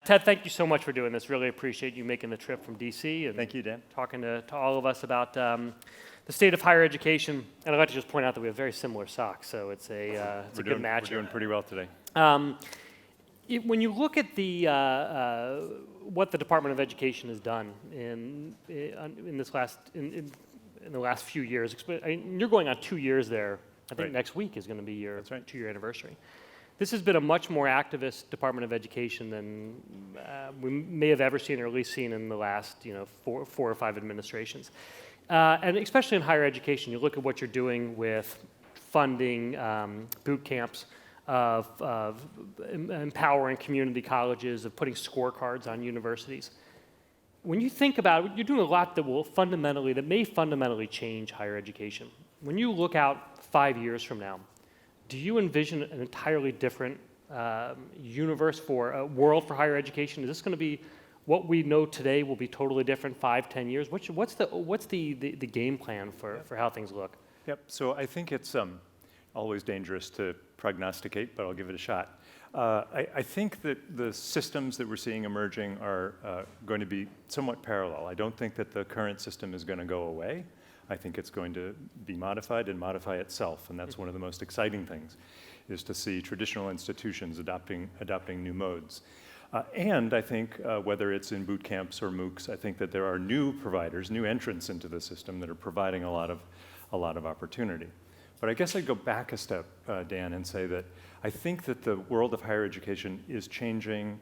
Ted, thank you so much for doing this. Really appreciate you making the trip from DC and Thank you, Dan. talking to all of us about the state of higher education. And I'd like to just point out that we have very similar socks, so it's a good match. We're doing pretty well today. When you look at what the Department of Education has done in the last few years, you're going on 2 years there. I think next week is going to be your 2-year anniversary. This has been a much more activist Department of Education than we may have ever seen, or at least seen in the last 4 or 5 administrations. And especially in higher education, you look at what you're doing with funding boot camps, of empowering community colleges, of putting scorecards on universities. When you think about it, you're doing a lot that may fundamentally change higher education. When you look out 5 years from now, do you envision an entirely different universe for a world for higher education? Is this going to be what we know today will be totally different 5, 10 years? What's the game plan for how things look? Yep. So I think it's always dangerous to prognosticate, but I'll give it a shot. I think that the systems that we're seeing emerging are going to be somewhat parallel. I don't think that the current system is going to go away. I think it's going to be modified and modify itself, and that's one of the most exciting things, is to see traditional institutions adopting new modes. And I think whether it's in boot camps or MOOCs, I think that there are new providers, new entrants into the system that are providing a lot of opportunity. But I guess I'd go back a step, Dan, and say that I think that the world of higher education is changing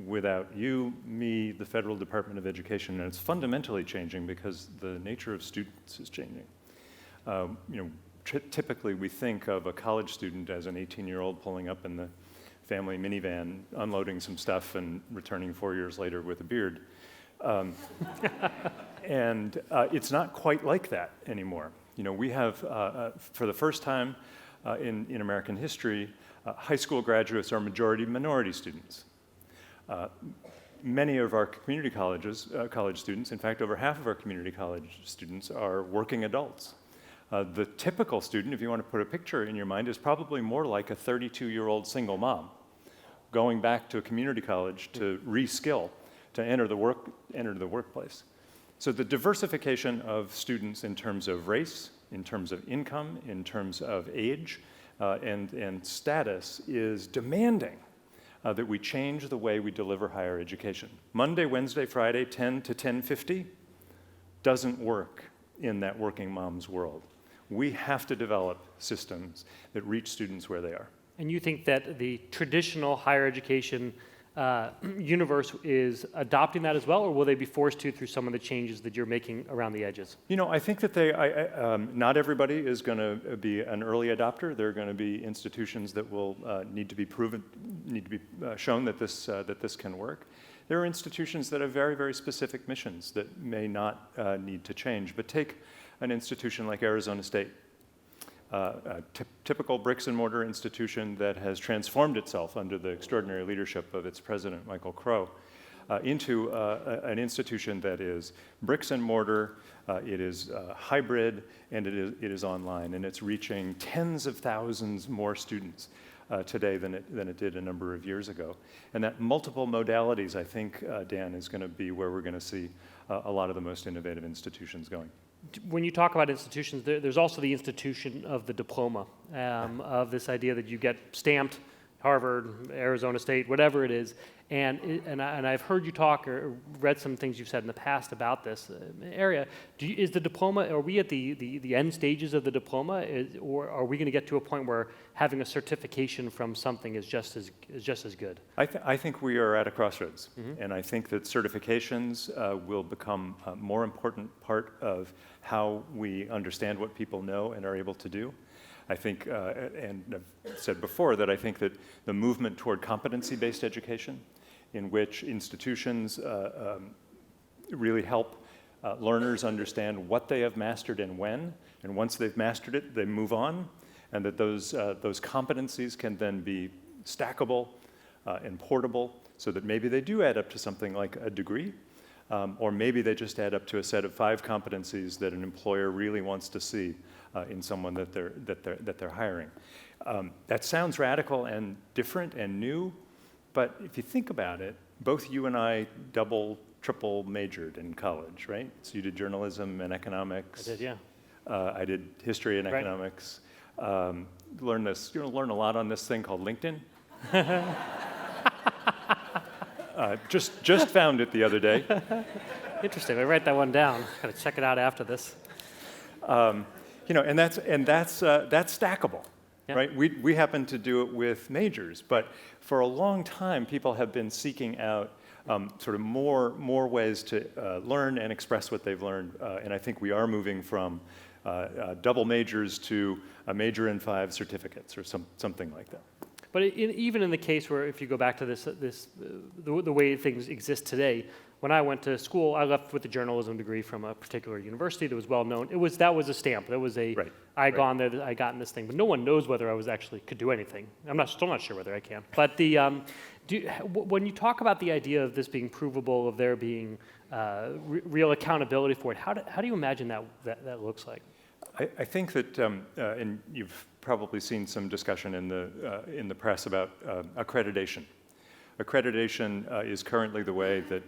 without you, me, the Federal Department of Education, and it's fundamentally changing because the nature of students is changing. Typically we think of a college student as an 18-year-old pulling up in the family minivan, unloading some stuff and returning 4 years later with a beard. And it's not quite like that anymore. We have, for the first time in American history, high school graduates are majority minority students. Many of our community college students, in fact, over half of our community college students are working adults. The typical student, if you want to put a picture in your mind, is probably more like a 32-year-old single mom going back to a community college to reskill, to enter the workplace. So the diversification of students in terms of race, in terms of income, in terms of age, and status is demanding that we change the way we deliver higher education. Monday, Wednesday, Friday, 10 to 10:50 doesn't work in that working mom's world. We have to develop systems that reach students where they are. And you think that the traditional higher education universe is adopting that as well, or will they be forced to through some of the changes that you're making around the edges? I think that not everybody is going to be an early adopter. There are going to be institutions that will need to be shown that this can work. There are institutions that have very, very specific missions that may not need to change. But take an institution like Arizona State. A typical bricks and mortar institution that has transformed itself under the extraordinary leadership of its president, Michael Crow, into an institution that is bricks and mortar, it is hybrid, and it is online, and it's reaching tens of thousands more students today than it did a number of years ago. And that multiple modalities, I think, Dan, is going to be where we're going to see a lot of the most innovative institutions going. When you talk about institutions, there's also the institution of the diploma, of this idea that you get stamped, Harvard, Arizona State, whatever it is, and I've heard you talk or read some things you've said in the past about this area. Is the diploma, are we at the end stages of the diploma, or are we going to get to a point where having a certification from something is just as good? I think we are at a crossroads, and I think that certifications will become a more important part of how we understand what people know and are able to do. I think, and I've said before, that I think that the movement toward competency-based education, in which institutions really help learners understand what they have mastered and when, and once they've mastered it, they move on, and that those competencies can then be stackable and portable, so that maybe they do add up to something like a degree, or maybe they just add up to a set of 5 competencies that an employer really wants to see in someone that they're hiring. That sounds radical and different and new, but if you think about it, both you and I double, triple majored in college, right? So you did journalism and economics. I did, yeah. I did history and economics. Learn a lot on this thing called LinkedIn. Just found it the other day. Interesting. I write that one down. Got to check it out after this. And that's stackable, Yeah. right? We happen to do it with majors, but for a long time, people have been seeking out sort of more ways to learn and express what they've learned, and I think we are moving from double majors to a major in 5 certificates or something like that. But even in the case where, if you go back to the way things exist today, when I went to school, I left with a journalism degree from a particular university that was well known. That was a stamp. That was a I gone there. I gotten this thing. But no one knows whether I could do anything. Still not sure whether I can. But when you talk about the idea of this being provable, of there being real accountability for it, how do you imagine that looks like? I think that, and you've probably seen some discussion in the press about accreditation. Accreditation is currently the way that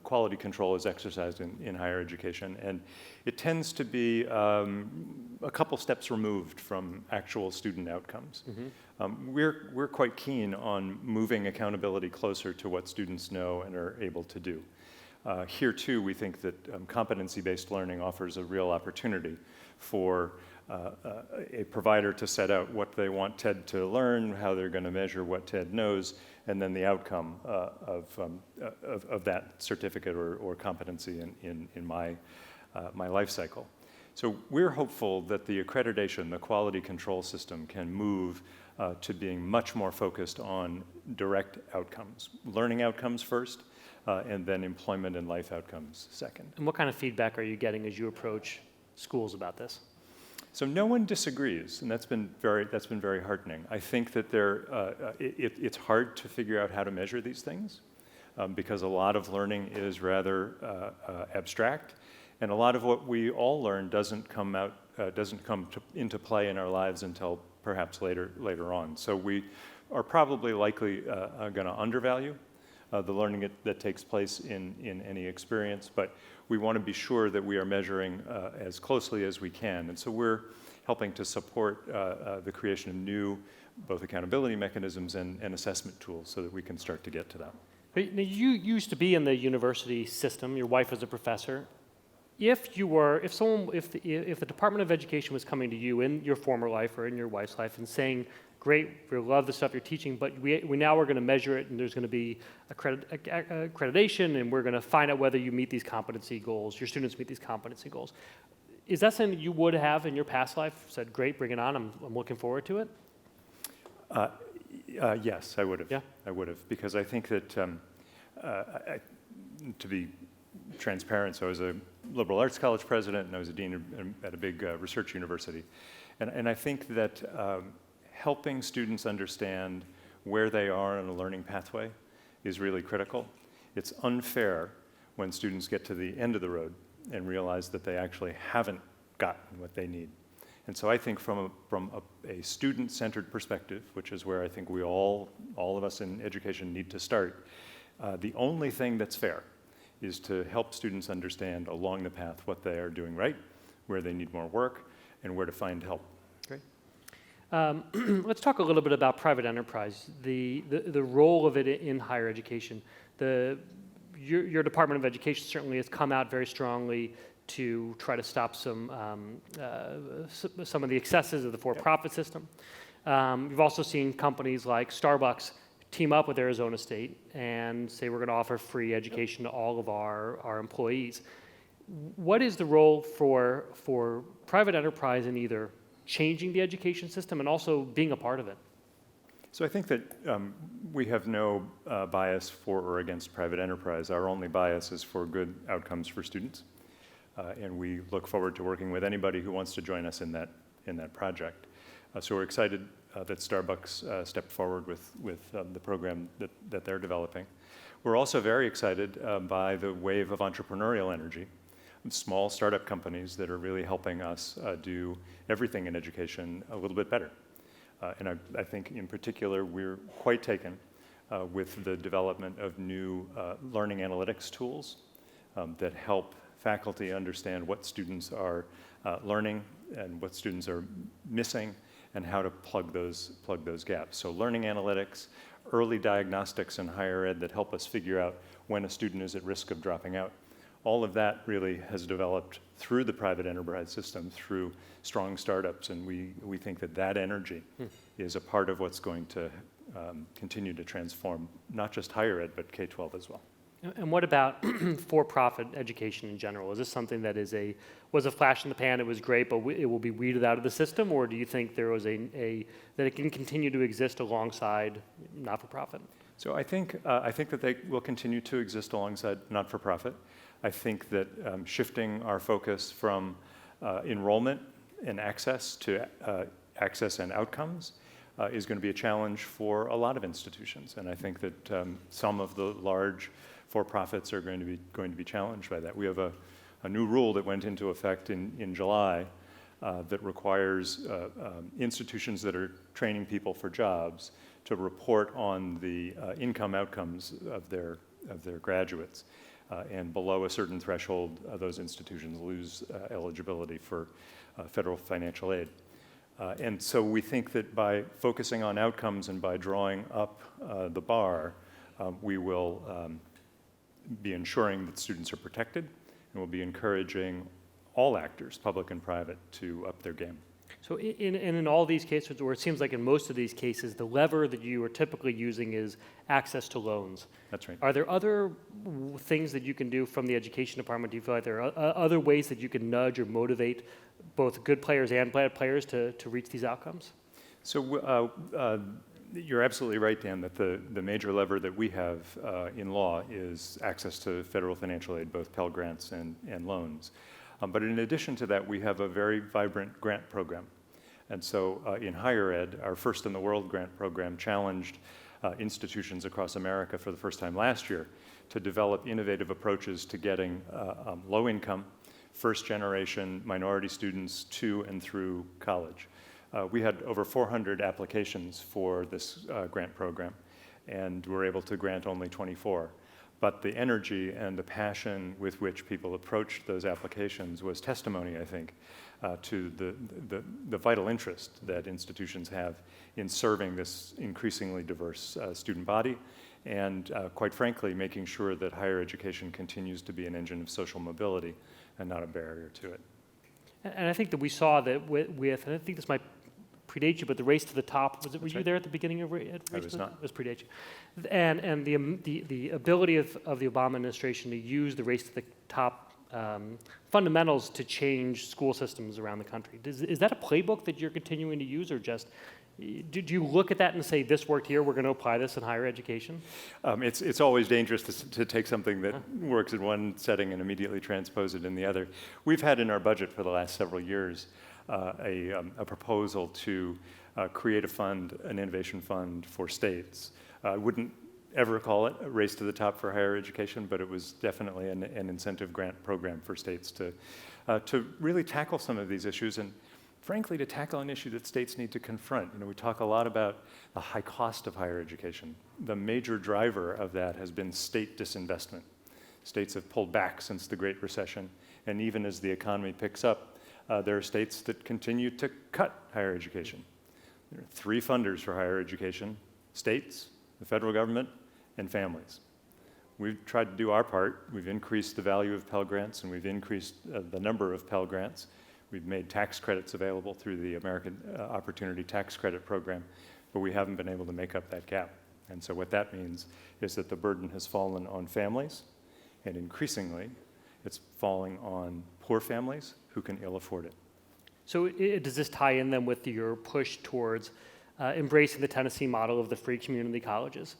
quality control is exercised in higher education, and it tends to be a couple steps removed from actual student outcomes. Mm-hmm. We're quite keen on moving accountability closer to what students know and are able to do. Here too, we think that competency-based learning offers a real opportunity for a provider to set out what they want TED to learn, how they're going to measure what TED knows, and then the outcome of that certificate or competency in my life cycle. So we're hopeful that the accreditation, the quality control system, can move to being much more focused on direct outcomes, learning outcomes first, and then employment and life outcomes second. And what kind of feedback are you getting as you approach schools about this? So no one disagrees, and that's been very heartening. I think that it's hard to figure out how to measure these things because a lot of learning is rather abstract, and a lot of what we all learn doesn't come into play in our lives until perhaps later on. So we are probably likely going to undervalue the learning that takes place in any experience, but we want to be sure that we are measuring as closely as we can. And so we're helping to support the creation of new both accountability mechanisms and assessment tools so that we can start to get to that. But you used to be in the university system. Your wife was a professor. If the Department of Education was coming to you in your former life or in your wife's life and saying, great, we love the stuff you're teaching, but we now we're going to measure it, and there's going to be accreditation, and we're going to find out whether you meet these competency goals, your students meet these competency goals. Is that something that you would have in your past life? Said, great, bring it on, I'm looking forward to it? Yes, I would have. Yeah? I would have, because I think that, to be transparent, so I was a liberal arts college president, and I was a dean at a big research university. And I think that helping students understand where they are in a learning pathway is really critical. It's unfair when students get to the end of the road and realize that they actually haven't gotten what they need. And so I think from a student-centered perspective, which is where I think we all of us in education need to start, the only thing that's fair is to help students understand along the path what they are doing right, where they need more work, and where to find help. Great. Let's talk a little bit about private enterprise, the role of it in higher education. Your Department of Education certainly has come out very strongly to try to stop some of the excesses of the for-profit system. You've also seen companies like Starbucks team up with Arizona State and say we're going to offer free education to all of our employees. What is the role for private enterprise in either changing the education system and also being a part of it? So I think that we have no bias for or against private enterprise. Our only bias is for good outcomes for students. And we look forward to working with anybody who wants to join us in that project. So we're excited that Starbucks stepped forward with the program that they're developing. We're also very excited by the wave of entrepreneurial energy, small startup companies that are really helping us do everything in education a little bit better. And I think in particular we're quite taken with the development of new learning analytics tools that help faculty understand what students are learning and what students are missing and how to plug those gaps. So learning analytics, early diagnostics in higher ed that help us figure out when a student is at risk of dropping out. All of that really has developed through the private enterprise system, through strong startups, and we think that energy is a part of what's going to continue to transform not just higher ed, but K-12 as well. And what about for-profit education in general? Is this something that was a flash in the pan, it was great, but it will be weeded out of the system, or do you think there was that it can continue to exist alongside not-for-profit? So I think that they will continue to exist alongside not-for-profit. I think that shifting our focus from enrollment and access to access and outcomes is going to be a challenge for a lot of institutions, and I think that some of the large for-profits are going to be challenged by that. We have a new rule that went into effect in July that requires institutions that are training people for jobs to report on the income outcomes of their graduates. And below a certain threshold, those institutions lose eligibility for federal financial aid. And so we think that by focusing on outcomes and by drawing up the bar, we will be ensuring that students are protected, and we'll be encouraging all actors, public and private, to up their game. So in all these cases, or it seems like in most of these cases, the lever that you are typically using is access to loans. That's right. Are there other things that you can do from the education department? Do you feel like there are other ways that you can nudge or motivate both good players and bad players to reach these outcomes? So you're absolutely right, Dan, that the major lever that we have in law is access to federal financial aid, both Pell Grants and loans. But in addition to that, we have a very vibrant grant program. And so in higher ed, our First in the World grant program challenged institutions across America for the first time last year to develop innovative approaches to getting low-income, first-generation minority students to and through college. We had over 400 applications for this grant program, and we're able to grant only 24. But the energy and the passion with which people approached those applications was testimony, I think, to the vital interest that institutions have in serving this increasingly diverse student body, and quite frankly, making sure that higher education continues to be an engine of social mobility and not a barrier to it. And I think that we saw that with and I think this might predate you, but the race to the top, were you there at the beginning of race? I was not. It was predate you. And the ability of the Obama administration to use the race to the top fundamentals to change school systems around the country. Is that a playbook that you're continuing to use, or just, did you look at that and say, this worked here, we're going to apply this in higher education? It's always dangerous to take something that works in one setting and immediately transpose it in the other. We've had in our budget for the last several years a proposal to create a fund, an innovation fund for states. I wouldn't ever call it a race to the top for higher education, but it was definitely an incentive grant program for states to really tackle some of these issues, and frankly, to tackle an issue that states need to confront. You know, we talk a lot about the high cost of higher education. The major driver of that has been state disinvestment. States have pulled back since the Great Recession, and even as the economy picks up, there are states that continue to cut higher education. There are three funders for higher education: states, the federal government, and families. We've tried to do our part. We've increased the value of Pell Grants, and we've increased the number of Pell Grants. We've made tax credits available through the American Opportunity Tax Credit Program, but we haven't been able to make up that gap. And so what that means is that the burden has fallen on families, and increasingly, it's falling on poor families who can ill afford it. So does this tie in then with your push towards embracing the Tennessee model of the free community colleges?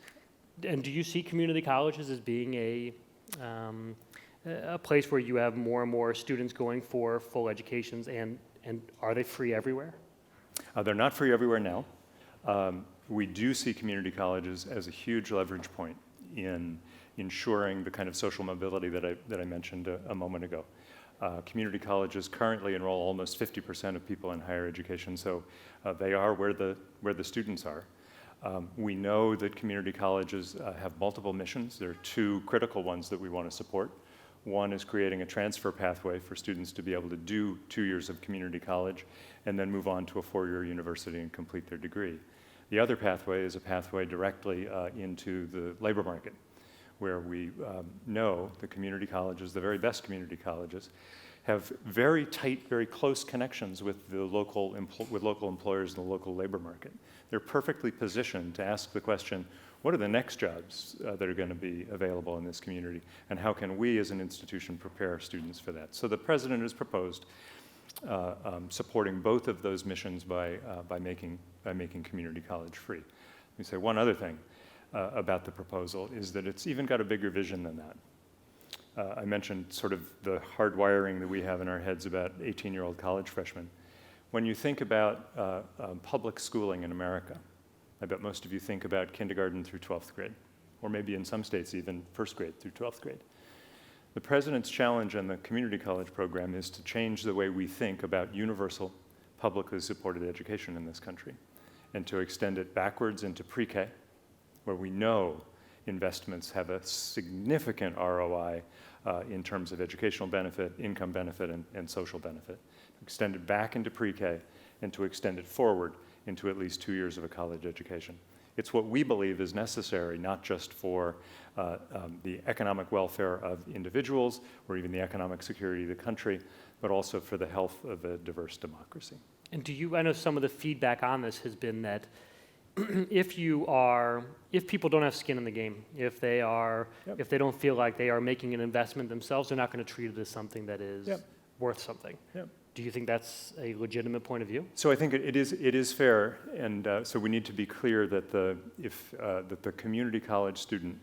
And do you see community colleges as being a place where you have more and more students going for full educations, and are they free everywhere? They're not free everywhere now. We do see community colleges as a huge leverage point in ensuring the kind of social mobility that I mentioned a moment ago. Community colleges currently enroll almost 50% of people in higher education, so they are where the students are. We know that community colleges have multiple missions. There are two critical ones that we want to support. One is creating a transfer pathway for students to be able to do 2 years of community college and then move on to a 4-year university and complete their degree. The other pathway is a pathway directly into the labor market, where we know the community colleges, the very best community colleges, have very tight, very close connections with the local employers and the local labor market. They're perfectly positioned to ask the question, what are the next jobs that are going to be available in this community, and how can we as an institution prepare students for that? So the president has proposed supporting both of those missions by making community college free. Let me say one other thing about the proposal is that it's even got a bigger vision than that. I mentioned sort of the hardwiring that we have in our heads about 18-year-old college freshmen. When you think about public schooling in America, I bet most of you think about kindergarten through 12th grade, or maybe in some states even 1st grade through 12th grade. The president's challenge in the community college program is to change the way we think about universal, publicly supported education in this country, and to extend it backwards into pre-K, where we know investments have a significant ROI in terms of educational benefit, income benefit, and social benefit. Extend it back into pre-K, and to extend it forward into at least 2 years of a college education. It's what we believe is necessary, not just for the economic welfare of individuals or even the economic security of the country, but also for the health of a diverse democracy. And I know some of the feedback on this has been that if people don't have skin in the game, if they don't feel like they are making an investment themselves, they're not going to treat it as something that is worth something. Yep. Do you think that's a legitimate point of view? So I think it is fair, and so we need to be clear that the community college student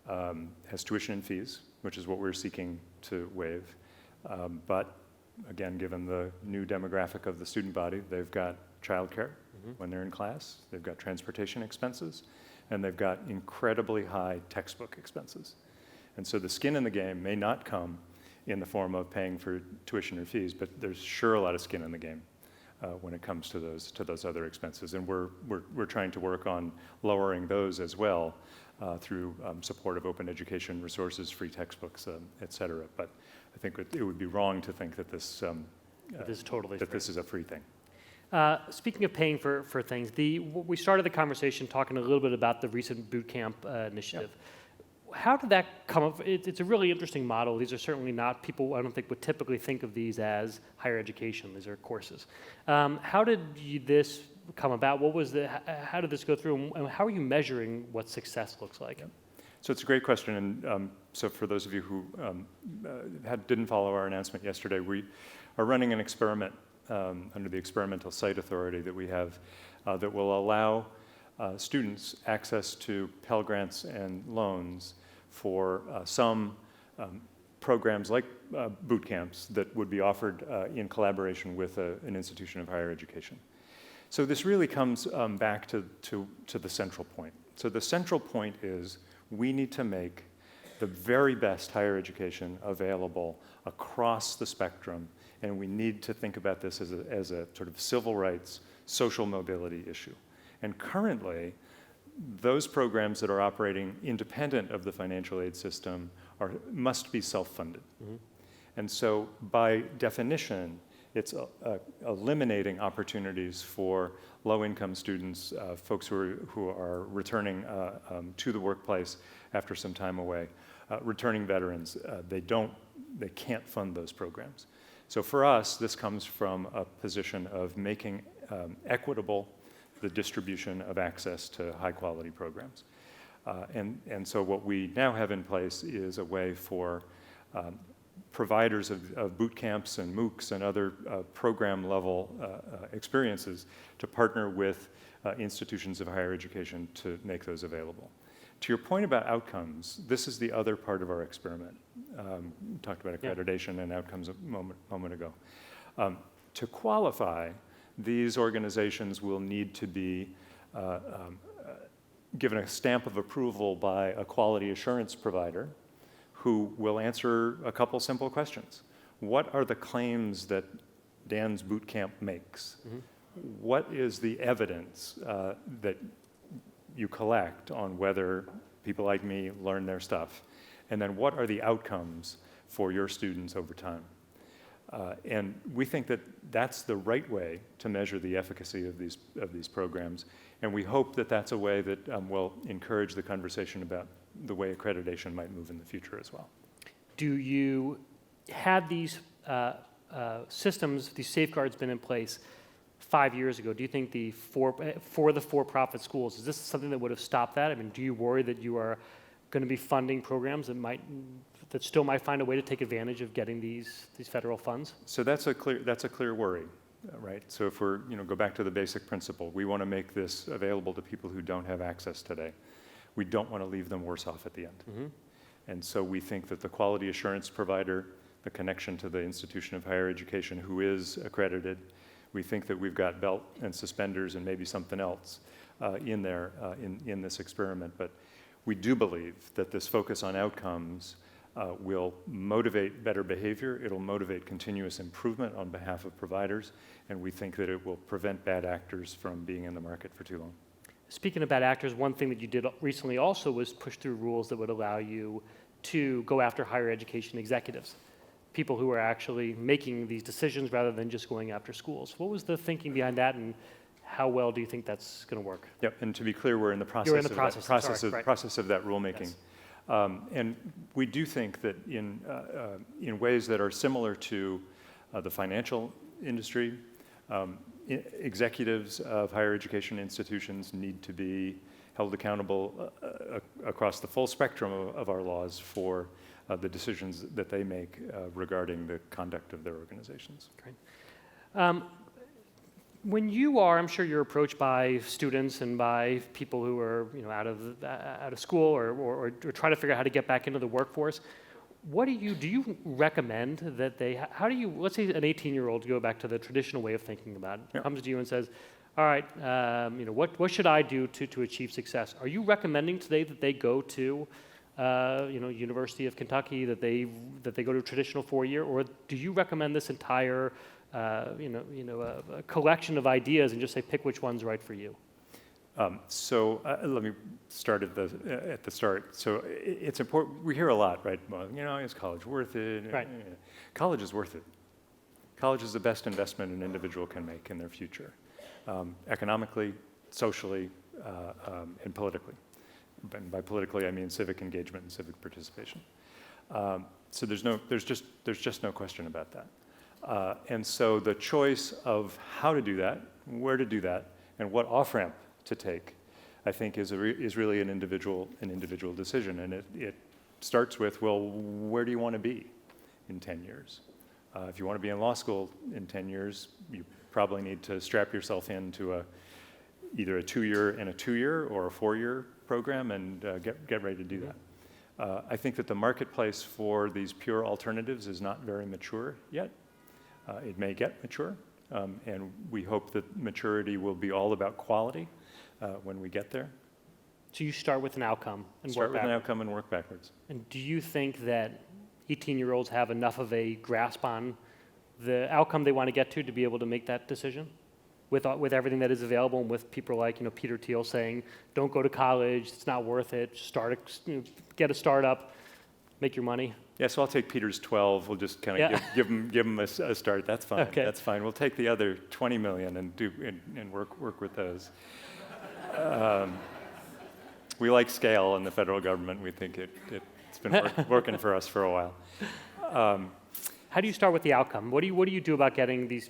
has tuition and fees, which is what we're seeking to waive. But again, given the new demographic of the student body, they've got childcare when they're in class, they've got transportation expenses, and they've got incredibly high textbook expenses. And so the skin in the game may not come in the form of paying for tuition or fees, but there's sure a lot of skin in the game when it comes to those other expenses. And we're trying to work on lowering those as well through support of open education resources, free textbooks, et cetera. But I think it would be wrong to think that this is a free thing. Speaking of paying for things, we started the conversation talking a little bit about the recent boot camp initiative. Yep. How did that come up? It's a really interesting model. These are certainly not people, I don't think, would typically think of these as higher education. These are courses. How did this come about? How did this go through? And how are you measuring what success looks like? Yep. So it's a great question. And so for those of you who didn't follow our announcement yesterday, we are running an experiment under the experimental site authority that we have that will allow students access to Pell Grants and loans for some programs like boot camps that would be offered in collaboration with an institution of higher education. So this really comes back to the central point. So the central point is we need to make the very best higher education available across the spectrum, and we need to think about this as a sort of civil rights, social mobility issue. And currently, those programs that are operating independent of the financial aid system must be self-funded. Mm-hmm. And so by definition, it's eliminating opportunities for low-income students, folks who are returning to the workplace after some time away, returning veterans. They can't fund those programs. So for us, this comes from a position of making equitable the distribution of access to high-quality programs. And so what we now have in place is a way for providers of boot camps and MOOCs and other program-level experiences to partner with institutions of higher education to make those available. To your point about outcomes, this is the other part of our experiment. We talked about accreditation and outcomes a moment ago. To qualify, these organizations will need to be given a stamp of approval by a quality assurance provider who will answer a couple simple questions. What are the claims that Dan's boot camp makes? Mm-hmm. What is the evidence that you collect on whether people like me learn their stuff, and then what are the outcomes for your students over time. And we think that that's the right way to measure the efficacy of these programs, and we hope that that's a way that will encourage the conversation about the way accreditation might move in the future as well. Do you had these systems, these safeguards been in place 5 years ago? Do you think for the for-profit schools, is this something that would have stopped that? I mean, do you worry that you are going to be funding programs that still might find a way to take advantage of getting these federal funds? So that's a clear worry, right? So if we're, go back to the basic principle, we want to make this available to people who don't have access today. We don't want to leave them worse off at the end. Mm-hmm. And so we think that the quality assurance provider, the connection to the institution of higher education who is accredited, we think that we've got belt and suspenders and maybe something else in there in this experiment. But we do believe that this focus on outcomes will motivate better behavior. It'll motivate continuous improvement on behalf of providers, and we think that it will prevent bad actors from being in the market for too long. Speaking of bad actors, one thing that you did recently also was push through rules that would allow you to go after higher education executives, people who are actually making these decisions rather than just going after schools. What was the thinking behind that, and how well do you think that's going to work? Yep, and to be clear, we're in the process, process of that rulemaking. Yes. And we do think that in ways that are similar to the financial industry, executives of higher education institutions need to be held accountable across the full spectrum of our laws for the decisions that they make regarding the conduct of their organizations. Great. When you are, I'm sure you're approached by students and by people who are out of school or try to figure out how to get back into the workforce. What do you recommend that how do you, let's say an 18-year-old, go back to the traditional way of thinking about it, yep. comes to you and says, all right, what should I do to achieve success? Are you recommending today that they go to University of Kentucky, that they go to a traditional 4-year, or do you recommend this entire a collection of ideas and just say pick which one's right for you? So let me start at the start. So it's important. We hear a lot, right? Well, is college worth it? Right. College is worth it. College is the best investment an individual can make in their future, economically, socially, and politically. And by politically, I mean civic engagement and civic participation. So there's just no question about that. And so the choice of how to do that, where to do that, and what off-ramp to take, I think is really an individual decision. And it starts with, well, where do you want to be in 10 years? If you want to be in law school in 10 years, you probably need to strap yourself into either a 2-year or a 4-year program and get ready to do that. I think that the marketplace for these pure alternatives is not very mature yet. It may get mature, and we hope that maturity will be all about quality when we get there. So you start with an outcome and work backwards. And do you think that 18-year-olds have enough of a grasp on the outcome they want to get to be able to make that decision? With everything that is available, and with people like Peter Thiel saying, don't go to college, it's not worth it, get a startup, make your money. Yeah, so I'll take Peter's 12. We'll just kind of give him a start. That's fine. Okay. That's fine. We'll take the other 20 million and work with those. We like scale in the federal government. We think it's been working for us for a while. How do you start with the outcome? What do you do about getting these?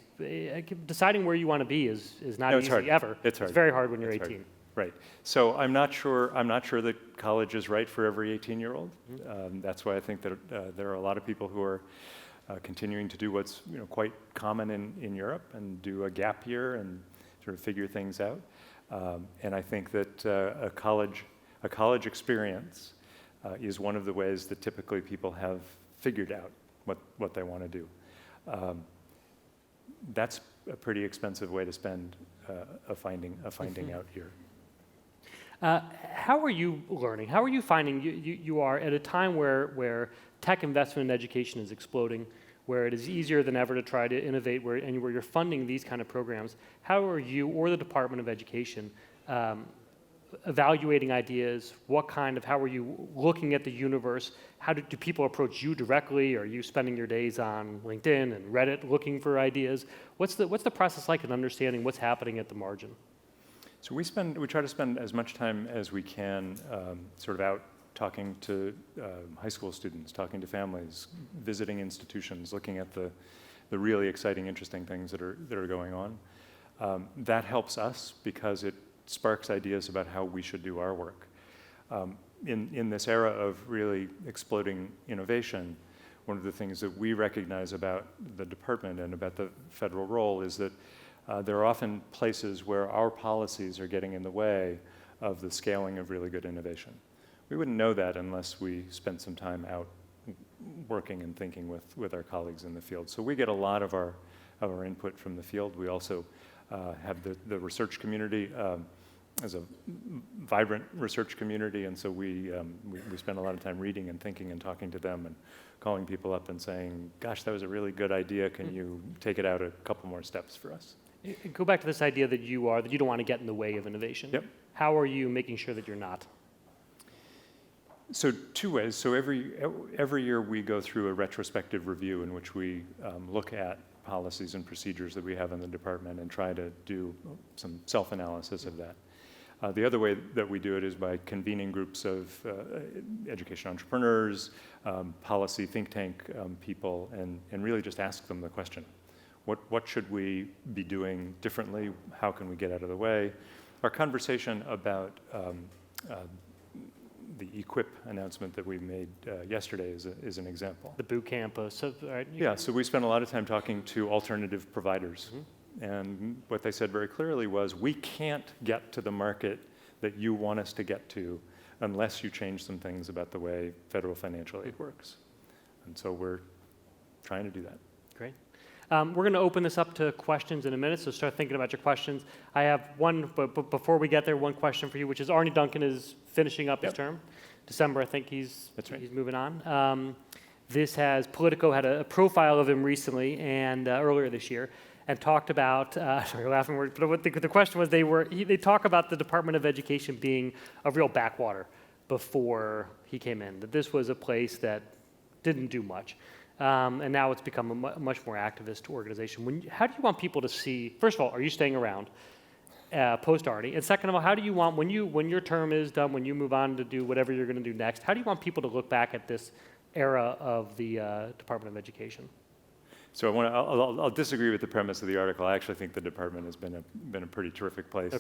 Deciding where you want to be is not easy hard. ever. It's hard. It's very hard when you're 18. Hard. Right. So I'm not sure that college is right for every 18-year-old. That's why I think that there are a lot of people who are continuing to do what's quite common in Europe and do a gap year and sort of figure things out. And I think that a college experience is one of the ways that typically people have figured out what they want to do. That's a pretty expensive way to spend a finding out year. How are you learning? How are you finding you are at a time where tech investment in education is exploding, where it is easier than ever to try to innovate, where you're funding these kind of programs? How are you or the Department of Education evaluating ideas? How are you looking at the universe? How do people approach you directly? Are you spending your days on LinkedIn and Reddit looking for ideas? What's the process like in understanding what's happening at the margin? So we try to spend as much time as we can sort of out talking to high school students, talking to families, visiting institutions, looking at the really exciting, interesting things that are going on. That helps us because it sparks ideas about how we should do our work. In this era of really exploding innovation, one of the things that we recognize about the department and about the federal role is that there are often places where our policies are getting in the way of the scaling of really good innovation. We wouldn't know that unless we spent some time out working and thinking with our colleagues in the field. So we get a lot of our input from the field. We also have the research community as a vibrant research community, and so we spend a lot of time reading and thinking and talking to them and calling people up and saying, gosh, that was a really good idea. Can you take it out a couple more steps for us? Go back to this idea that you don't want to get in the way of innovation. Yep. How are you making sure that you're not? So two ways. So every year we go through a retrospective review in which we look at policies and procedures that we have in the department and try to do some self-analysis of that. The other way that we do it is by convening groups of education entrepreneurs, policy think tank people, and really just ask them the question. What should we be doing differently? How can we get out of the way? Our conversation about the EQUIP announcement that we made yesterday is an example. The boot camp. Right? Yeah, so we spent a lot of time talking to alternative providers. Mm-hmm. And what they said very clearly was, we can't get to the market that you want us to get to unless you change some things about the way federal financial aid works. And so we're trying to do that. Great. We're going to open this up to questions in a minute, so start thinking about your questions. I have one, but before we get there, one question for you, which is Arne Duncan is finishing up his term. December, I think he's moving on. Politico had a profile of him recently and earlier this year, and talked about, sorry, laughing, but what the question was, they talk about the Department of Education being a real backwater before he came in, that this was a place that didn't do much. And now it's become a much more activist organization. How do you want people to see, first of all, are you staying around post-Arne? And second of all, how do you want, when your term is done, when you move on to do whatever you're going to do next, how do you want people to look back at this era of the Department of Education? So I'll disagree with the premise of the article. I actually think the department has been a pretty terrific place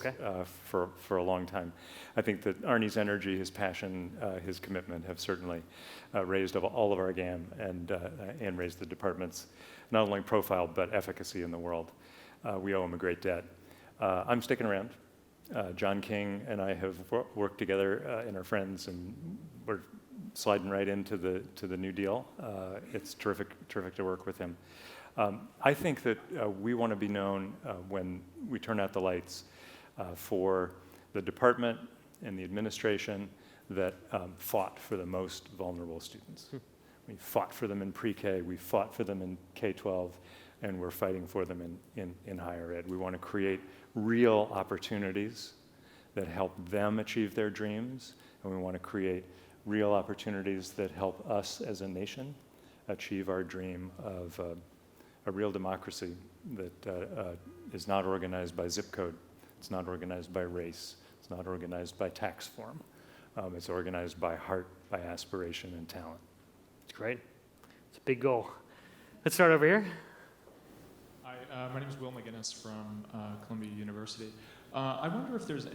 for a long time. I think that Arne's energy, his passion, his commitment have certainly raised all of our game and raised the department's not only profile but efficacy in the world. We owe him a great debt. I'm sticking around. John King and I have worked together and are friends, and we're sliding right into the New Deal. It's terrific to work with him. I think that we want to be known when we turn out the lights for the department and the administration that fought for the most vulnerable students. We fought for them in pre-K, we fought for them in K-12, and we're fighting for them in higher ed. We want to create real opportunities that help them achieve their dreams, and we want to create real opportunities that help us as a nation achieve our dream of a real democracy that is not organized by zip code, it's not organized by race, it's not organized by tax form. It's organized by heart, by aspiration, and talent. It's great. It's a big goal. Let's start over here. Hi, my name is Will McGinnis from Columbia University. I wonder if there's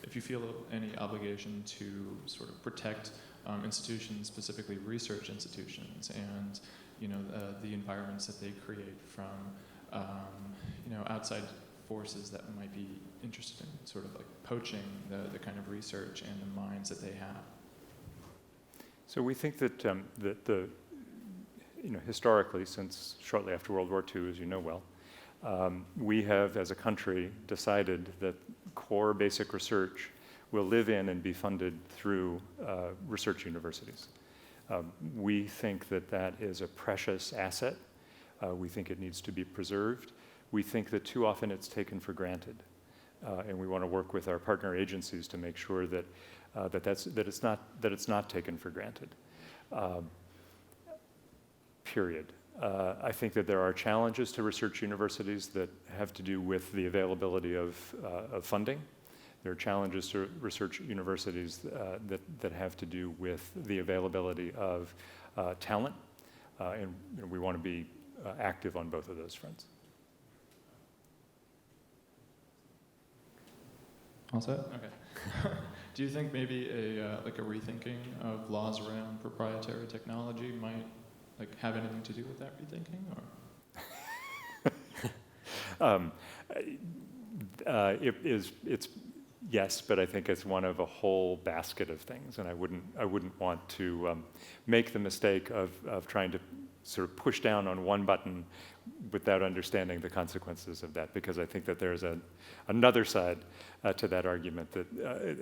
if you feel any obligation to sort of protect institutions, specifically research institutions, and the environments that they create from outside forces that might be interested in sort of like poaching the kind of research and the minds that they have. So we think that historically, since shortly after World War II, as you know well, we have, as a country, decided that core basic research will live in and be funded through research universities. We think that is a precious asset. We think it needs to be preserved. We think that too often it's taken for granted, and we want to work with our partner agencies to make sure that it's not taken for granted. Period. I think that there are challenges to research universities that have to do with the availability of funding. There are challenges to research universities that have to do with the availability of talent, and we want to be active on both of those fronts. All set? Okay. Do you think maybe like a rethinking of laws around proprietary technology might have anything to do with that rethinking, or? It's yes, but I think it's one of a whole basket of things, and I wouldn't want to make the mistake of trying to sort of push down on one button without understanding the consequences of that, because I think that there's another side to that argument that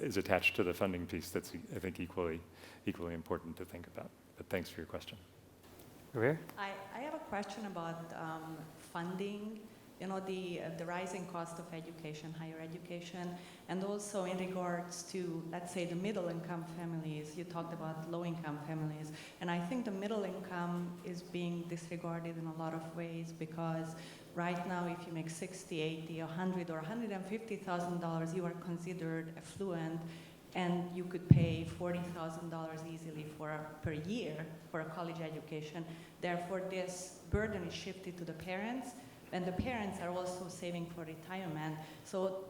is attached to the funding piece that's, I think, equally important to think about. But thanks for your question. Over here? I have a question about funding, the rising cost of education, higher education, and also in regards to, let's say, the middle-income families. You talked about low-income families, and I think the middle income is being disregarded in a lot of ways, because right now, if you make $60,000, $80,000, $100,000, or $150,000, you are considered affluent, and you could pay $40,000 easily per year for a college education. Therefore, this burden is shifted to the parents, and the parents are also saving for retirement. So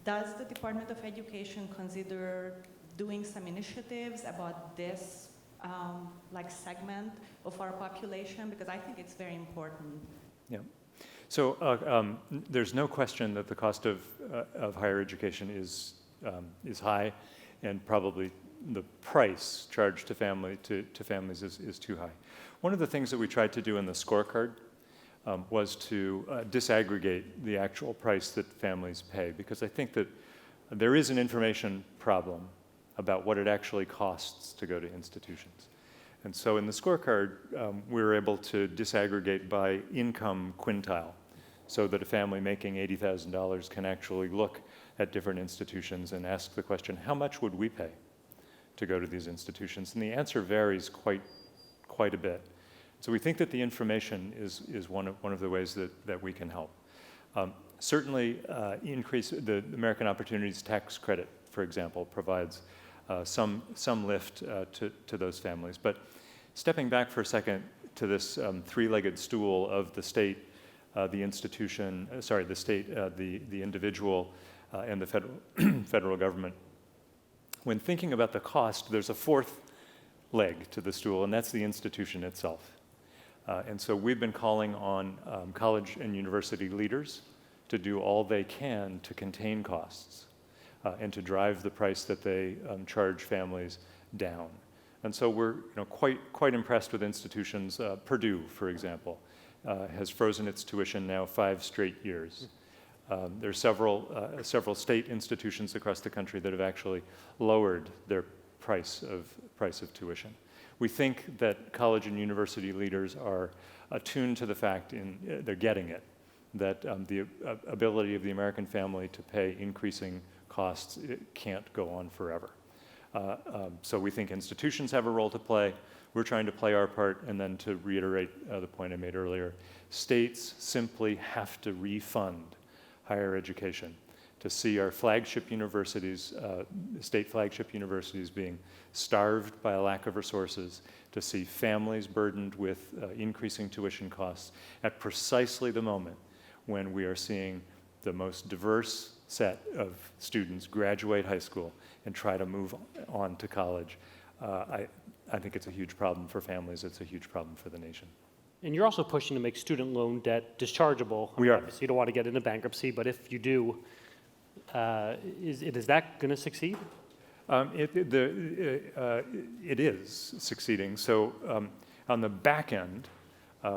does the Department of Education consider doing some initiatives about this segment of our population? Because I think it's very important. Yeah. So there's no question that the cost of higher education is high, and probably the price charged to families is too high. One of the things that we tried to do in the scorecard was to disaggregate the actual price that families pay, because I think that there is an information problem about what it actually costs to go to institutions. And so in the scorecard, we were able to disaggregate by income quintile, so that a family making $80,000 can actually look at different institutions and ask the question, how much would we pay to go to these institutions? And the answer varies quite a bit. So we think that the information is one of the ways that we can help. Certainly, increase the American Opportunities Tax Credit, for example, provides some lift to those families. But stepping back for a second to this three-legged stool of the state, the institution, the state, the individual, and the federal government. When thinking about the cost, there's a fourth leg to the stool, and that's the institution itself. And so we've been calling on college and university leaders to do all they can to contain costs and to drive the price that they charge families down. And so we're quite impressed with institutions. Purdue, for example, has frozen its tuition now 5 straight years. There are several state institutions across the country that have actually lowered their price of tuition. We think that college and university leaders are attuned to the fact, they're getting it, that the ability of the American family to pay increasing costs, it can't go on forever. So we think institutions have a role to play. We're trying to play our part, and then to reiterate the point I made earlier, states simply have to refund higher education to see our flagship universities, state flagship universities, being starved by a lack of resources, to see families burdened with increasing tuition costs at precisely the moment when we are seeing the most diverse set of students graduate high school and try to move on to college. I think it's a huge problem for families. It's a huge problem for the nation. And you're also pushing to make student loan debt dischargeable. We are. So you don't want to get into bankruptcy, but if you do, is that going to succeed? It is succeeding. So on the back end,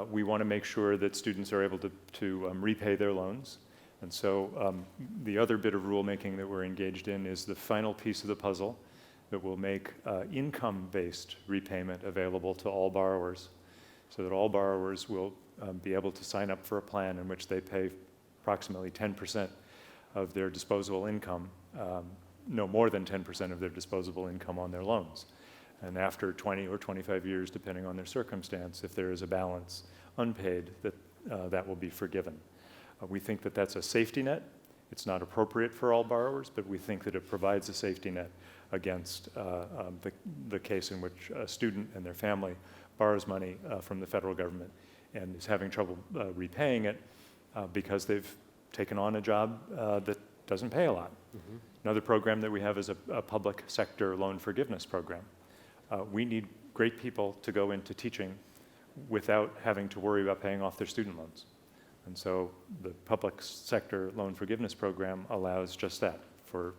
we want to make sure that students are able to repay their loans. And so the other bit of rulemaking that we're engaged in is the final piece of the puzzle that will make income-based repayment available to all borrowers, so that all borrowers will be able to sign up for a plan in which they pay approximately 10% of their disposable income, no more than 10% of their disposable income on their loans. And after 20 or 25 years, depending on their circumstance, if there is a balance unpaid, that will be forgiven. We think that that's a safety net. It's not appropriate for all borrowers, but we think that it provides a safety net against the case in which a student and their family borrows money from the federal government and is having trouble repaying it because they've taken on a job that doesn't pay a lot. Mm-hmm. Another program that we have is a public sector loan forgiveness program. We need great people to go into teaching without having to worry about paying off their student loans. And so the public sector loan forgiveness program allows just that, for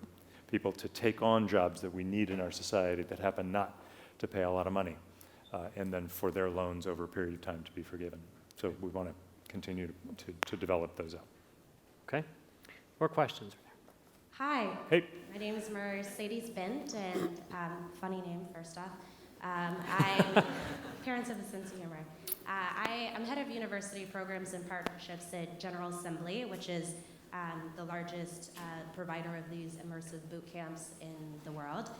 people to take on jobs that we need in our society that happen not to pay a lot of money, and then for their loans over a period of time to be forgiven. So we want to continue to develop those out. Okay. More questions? Hi. Hey. My name is Mercedes Bent, and funny name, first off. I'm parents of a sense of humor. I'm head of university programs and partnerships at General Assembly, which is the largest provider of these immersive boot camps in the world.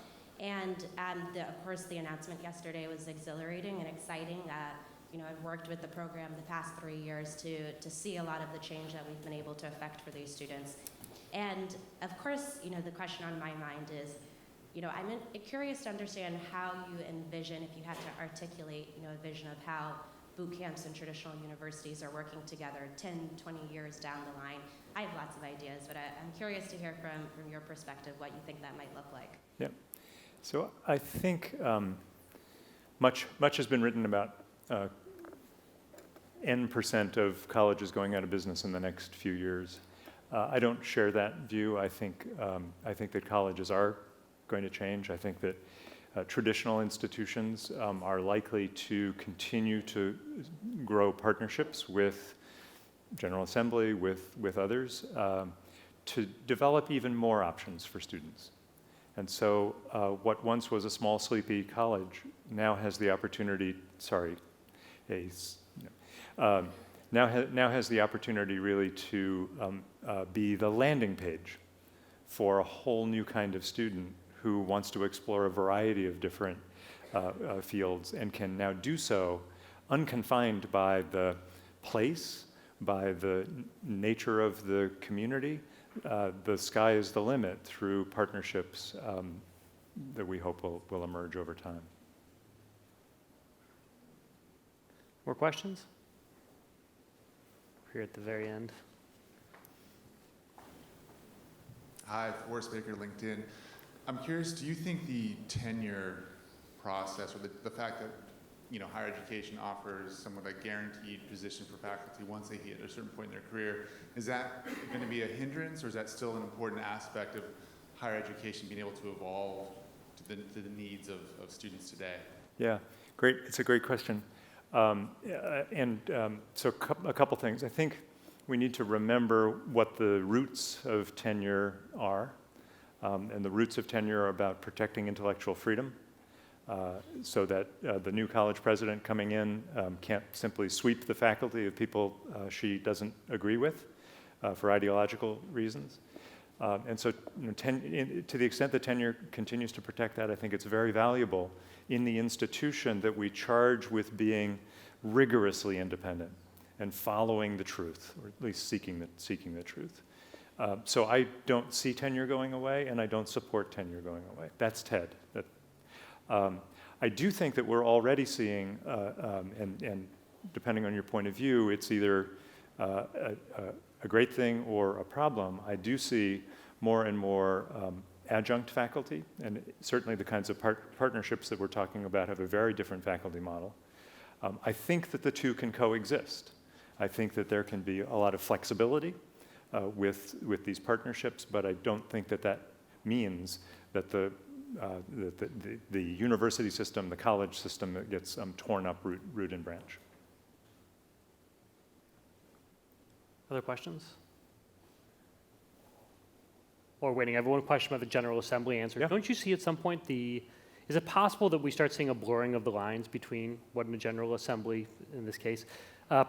And of course, the announcement yesterday was exhilarating and exciting. I've worked with the program the past 3 years to see a lot of the change that we've been able to affect for these students. And of course, the question on my mind is, I'm curious to understand how you envision, if you had to articulate, a vision of how boot camps and traditional universities are working together 10, 20 years down the line. I have lots of ideas, but I'm curious to hear from your perspective what you think that might look like. Yeah. So I think much has been written about N% of colleges going out of business in the next few years. I don't share that view. I think that colleges are going to change. I think that traditional institutions are likely to continue to grow partnerships with General Assembly, with others, to develop even more options for students. And so what once was a small, sleepy college now has the opportunity, now has the opportunity really to be the landing page for a whole new kind of student who wants to explore a variety of different fields and can now do so unconfined by the place, by the nature of the community. The sky is the limit through partnerships that we hope will emerge over time. More questions? Here at the very end. Hi, Forrest Baker, LinkedIn. I'm curious, do you think the tenure process, or the fact that higher education offers somewhat a guaranteed position for faculty once they hit a certain point in their career, is that going to be a hindrance, or is that still an important aspect of higher education being able to evolve to the needs of students today? Yeah, great. It's a great question. So a couple things. I think we need to remember what the roots of tenure are. And the roots of tenure are about protecting intellectual freedom, so that the new college president coming in can't simply sweep the faculty of people she doesn't agree with for ideological reasons. And so to the extent that tenure continues to protect that, I think it's very valuable in the institution that we charge with being rigorously independent and following the truth, or at least seeking the truth. So I don't see tenure going away, and I don't support tenure going away. That's TED. I do think that we're already seeing, and depending on your point of view, it's either a great thing or a problem. I do see more and more adjunct faculty, and certainly the kinds of partnerships that we're talking about have a very different faculty model. I think that the two can coexist. I think that there can be a lot of flexibility with these partnerships, but I don't think that means that the university system, the college system, gets torn up root and branch. Other questions? Or waiting, I have one question about the General Assembly answer. Yeah. Don't you see at some point Is it possible that we start seeing a blurring of the lines between what a General Assembly, in this case,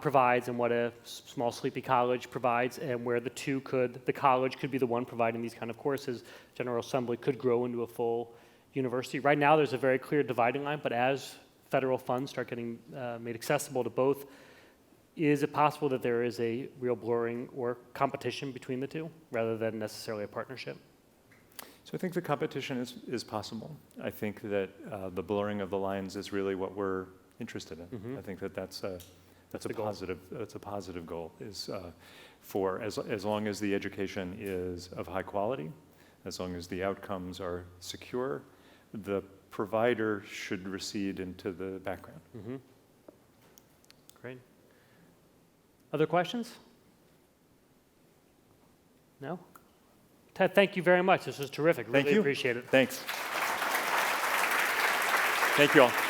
provides and what a small sleepy college provides, and where the college could be the one providing these kind of courses, General Assembly could grow into a full university? Right now, there's a very clear dividing line, but as federal funds start getting made accessible to both, is it possible that there is a real blurring or competition between the two, rather than necessarily a partnership? So I think the competition is possible. I think that the blurring of the lines is really what we're interested in. Mm-hmm. I think that that's a goal. positive goal, is for as long as the education is of high quality, as long as the outcomes are secure, the provider should recede into the background. Mm-hmm. Great. Other questions? No? Ted, thank you very much. This was terrific. Thank Really you. appreciate it. Thanks. Thank you all.